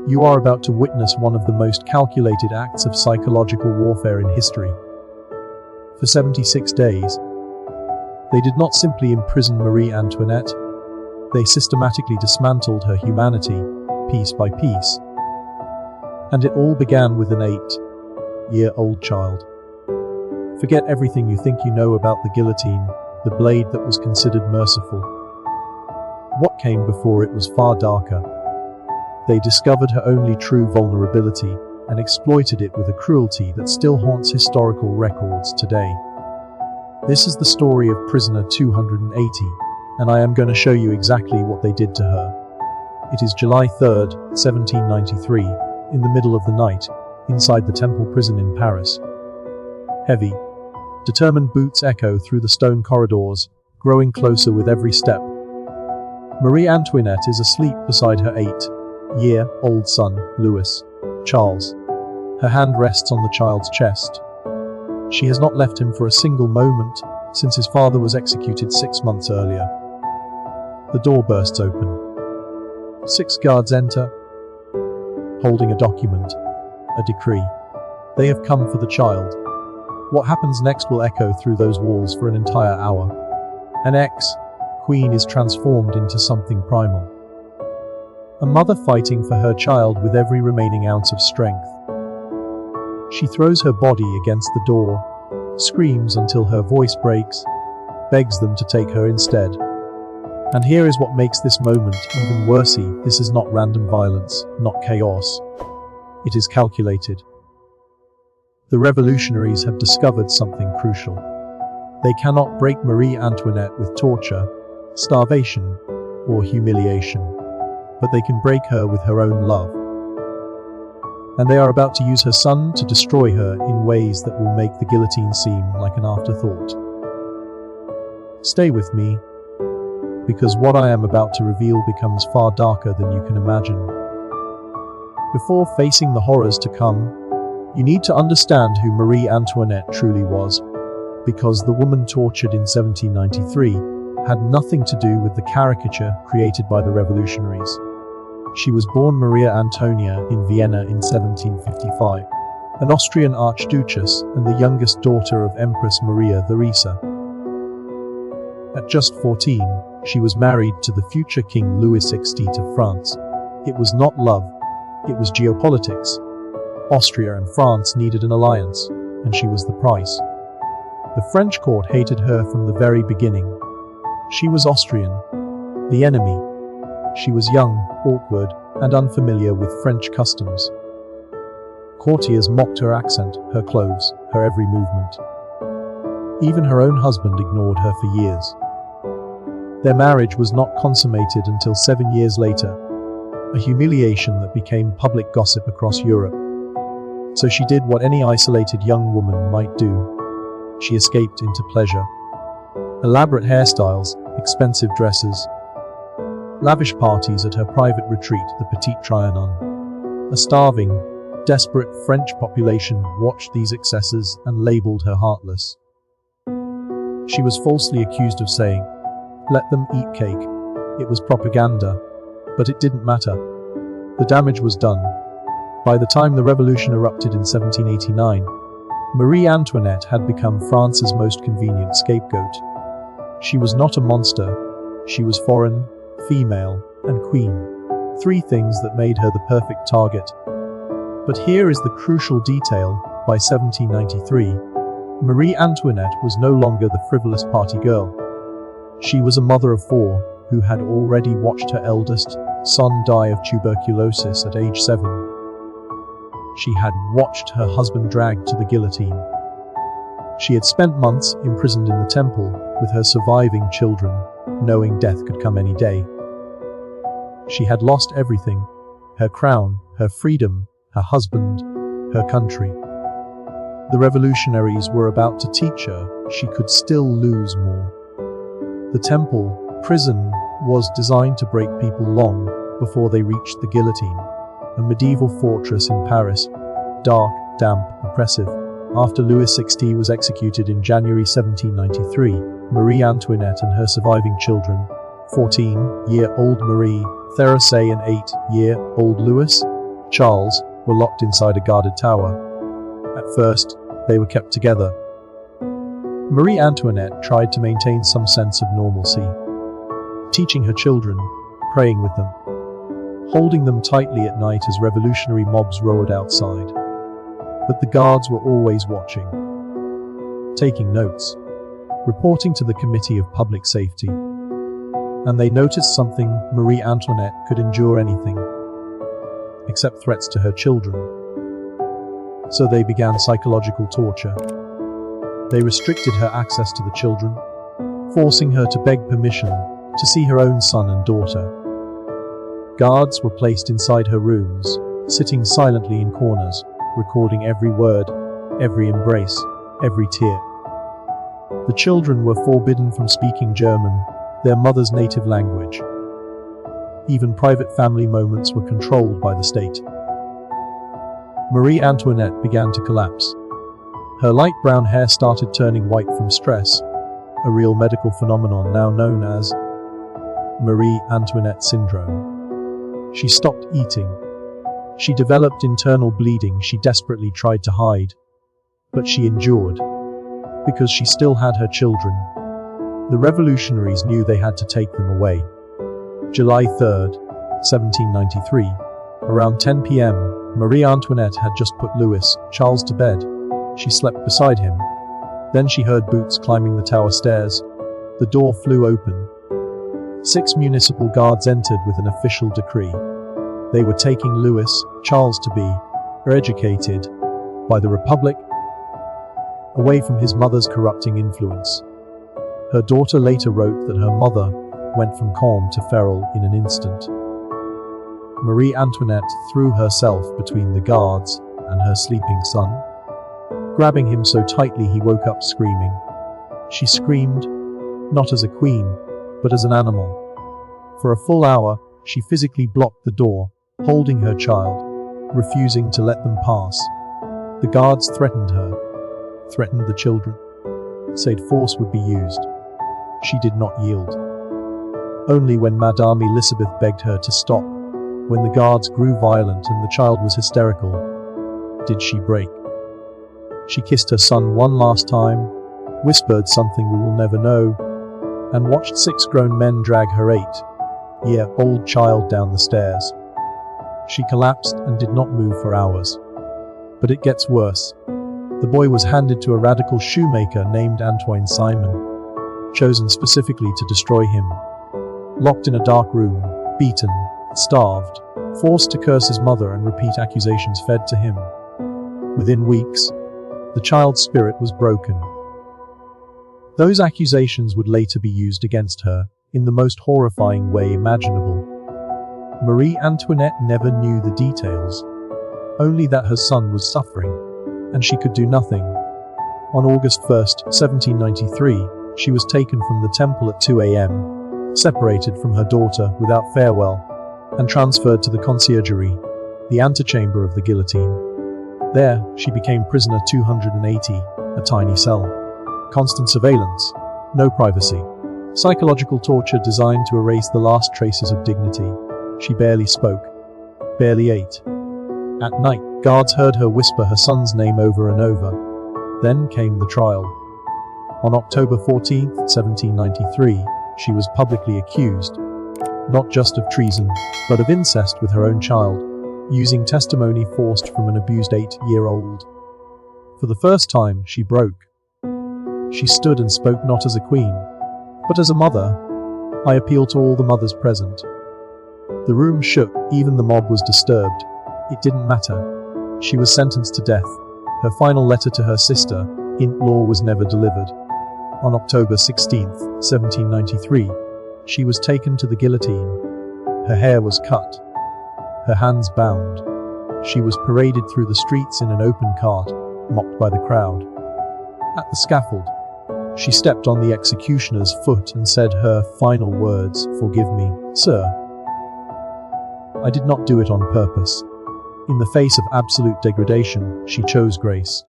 You are about to witness one of the most calculated acts of psychological warfare in history. For 76 days, they did not simply imprison Marie Antoinette, they systematically dismantled her humanity, piece by piece. And it all began with an 8-year-old child. Forget everything you think you know about the guillotine, the blade that was considered merciful. What came before it was far darker. They discovered her only true vulnerability and exploited it with a cruelty that still haunts historical records today. This is the story of prisoner 280, and I am going to show you exactly what they did to her. It is July 3rd, 1793, in the middle of the night, inside the Temple prison in Paris. Heavy, determined boots echo through the stone corridors, growing closer with every step. Marie Antoinette is asleep beside her 8-year-old son, Louis Charles. Her hand rests on the child's chest. She has not left him for a single moment since his father was executed 6 months earlier. The door bursts open. 6 guards enter, holding a document, a decree. They have come for the child. What happens next will echo through those walls for an entire hour. An ex-queen is transformed into something primal. A mother fighting for her child with every remaining ounce of strength. She throws her body against the door, screams until her voice breaks, begs them to take her instead. And here is what makes this moment even worse. This is not random violence, not chaos. It is calculated. The revolutionaries have discovered something crucial. They cannot break Marie Antoinette with torture, starvation, or humiliation, but they can break her with her own love. And they are about to use her son to destroy her in ways that will make the guillotine seem like an afterthought. Stay with me, because what I am about to reveal becomes far darker than you can imagine. Before facing the horrors to come, you need to understand who Marie Antoinette truly was, because the woman tortured in 1793 had nothing to do with the caricature created by the revolutionaries. She was born Maria Antonia in Vienna in 1755, an Austrian archduchess and the youngest daughter of Empress Maria Theresa. At just 14, she was married to the future King Louis XVI of France. It was not love, it was geopolitics. Austria and France needed an alliance, and she was the price. The French court hated her from the very beginning. She was Austrian, the enemy. She was young, awkward, and unfamiliar with French customs. Courtiers mocked her accent, her clothes, her every movement. Even her own husband ignored her for years. Their marriage was not consummated until 7 years later, a humiliation that became public gossip across Europe. So she did what any isolated young woman might do. She escaped into pleasure. Elaborate hairstyles, expensive dresses, lavish parties at her private retreat, the Petit Trianon. A starving, desperate French population watched these excesses and labeled her heartless. She was falsely accused of saying, "Let them eat cake." It was propaganda, but it didn't matter. The damage was done. By the time the revolution erupted in 1789, Marie Antoinette had become France's most convenient scapegoat. She was not a monster. She was foreign, female, and queen. 3 things that made her the perfect target. But here is the crucial detail. By 1793, Marie Antoinette was no longer the frivolous party girl. She was a mother of 4 who had already watched her eldest son die of tuberculosis at age 7. She had watched her husband dragged to the guillotine. She had spent months imprisoned in the temple with her surviving children, knowing death could come any day. She had lost everything: her crown, her freedom, her husband, her country. The revolutionaries were about to teach her she could still lose more. The temple, prison, was designed to break people long before they reached the guillotine. A medieval fortress in Paris, dark, damp, oppressive. After Louis XVI was executed in January 1793, Marie Antoinette and her surviving children, 14-year-old Marie Therese and 8-year-old Louis, Charles, were locked inside a guarded tower. At first, they were kept together. Marie Antoinette tried to maintain some sense of normalcy, teaching her children, praying with them, holding them tightly at night as revolutionary mobs roared outside. But the guards were always watching, taking notes, reporting to the Committee of Public Safety. And they noticed something: Marie Antoinette could endure anything, except threats to her children. So they began psychological torture. They restricted her access to the children, forcing her to beg permission to see her own son and daughter. Guards were placed inside her rooms, sitting silently in corners, recording every word, every embrace, every tear. The children were forbidden from speaking German, their mother's native language. Even private family moments were controlled by the state. Marie Antoinette began to collapse. Her light brown hair started turning white from stress, a real medical phenomenon now known as Marie Antoinette syndrome. She stopped eating. She developed internal bleeding she desperately tried to hide. But she endured, because she still had her children. The revolutionaries knew they had to take them away. July 3rd, 1793, around 10 p.m., Marie Antoinette had just put Louis, Charles, to bed. She slept beside him. Then she heard boots climbing the tower stairs. The door flew open. 6 municipal guards entered with an official decree. They were taking Louis, Charles, to be re-educated by the Republic, away from his mother's corrupting influence. Her daughter later wrote that her mother went from calm to feral in an instant. Marie Antoinette threw herself between the guards and her sleeping son, grabbing him so tightly he woke up screaming. She screamed, not as a queen, but as an animal. For a full hour, she physically blocked the door, holding her child, refusing to let them pass. The guards threatened her, threatened the children, said force would be used. She did not yield. Only when Madame Elizabeth begged her to stop, when the guards grew violent and the child was hysterical, did she break. She kissed her son one last time, whispered something we will never know, and watched 6 grown men drag her 8-year-old child down the stairs. She collapsed and did not move for hours. But it gets worse. The boy was handed to a radical shoemaker named Antoine Simon, chosen specifically to destroy him. Locked in a dark room, beaten, starved, forced to curse his mother and repeat accusations fed to him. Within weeks, the child's spirit was broken. Those accusations would later be used against her, in the most horrifying way imaginable. Marie Antoinette never knew the details, only that her son was suffering, and she could do nothing. On August 1st, 1793, she was taken from the temple at 2 a.m., separated from her daughter without farewell, and transferred to the conciergerie, the antechamber of the guillotine. There, she became prisoner 280, a tiny cell. Constant surveillance, no privacy. Psychological torture designed to erase the last traces of dignity. She barely spoke, barely ate. At night, guards heard her whisper her son's name over and over. Then came the trial. On October 14, 1793, she was publicly accused, not just of treason, but of incest with her own child, using testimony forced from an abused 8-year-old. For the first time, she broke. She stood and spoke not as a queen, but as a mother. I appeal to all the mothers present. The room shook, even the mob was disturbed. It didn't matter. She was sentenced to death. Her final letter to her sister-in-law was never delivered. On October 16, 1793, she was taken to the guillotine. Her hair was cut, her hands bound. She was paraded through the streets in an open cart, mocked by the crowd. At the scaffold, she stepped on the executioner's foot and said her final words, "Forgive me, sir. I did not do it on purpose." In the face of absolute degradation, she chose grace.